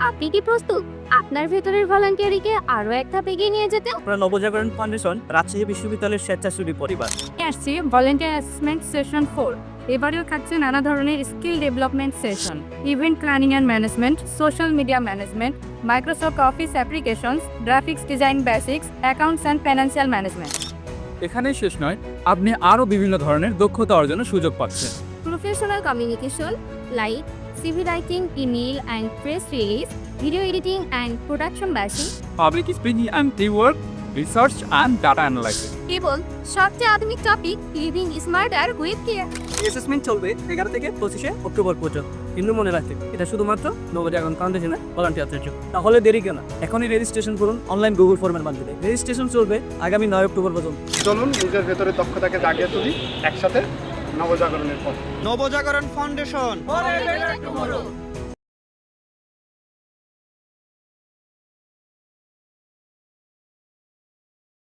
আপনি কি প্রস্তুত আপনার ভেতরের ভলান্টিয়ারিকে আরো এক ধাপ এগিয়ে নিয়ে যেতে? আমরা নবজাগরণ ফাউন্ডেশন রাজশাহী বিশ্ববিদ্যালয়ের স্বেচ্ছাসেবী পরিবার। আসছি ভলেন্টিয়ার অ্যাসেসমেন্ট সেশন 4। এবারেও থাকছে নানা ধরনের skill development session, event planning and management, social media management, Microsoft office applications, graphics design basics, accounts and financial management. এখানেই শেষ নয়, আপনি আরও বিভিন্ন ধরনের দক্ষতা অর্জনের সুযোগ পাচ্ছেন। Professional communication like CV writing, email and press release, video editing and production basic, public speaking and teamwork, research and data analysis. এবং সবচেয়ে আধুনিক topic living smarter with care. Assessment চলবে 11 থেকে 25 অক্টোবর পর্যন্ত। কিন্তু মনে রাখতে এটা শুধুমাত্র নবজাগরণ ফাউন্ডেশনের ভলান্টিয়ারদের জন্য। তাহলে দেরি কেন, এখনই রেজিস্ট্রেশন করুন অনলাইন গুগল ফর্মের মাধ্যমে। রেজিস্ট্রেশন চলবে আগামী 9 অক্টোবর পর্যন্ত। চলুন নিজের ভেতরে দক্ষতাকে জাগিয়ে তুলি একসাথে নবজাগরণের পথে। নবজাগরণ foundation. For a better tomorrow.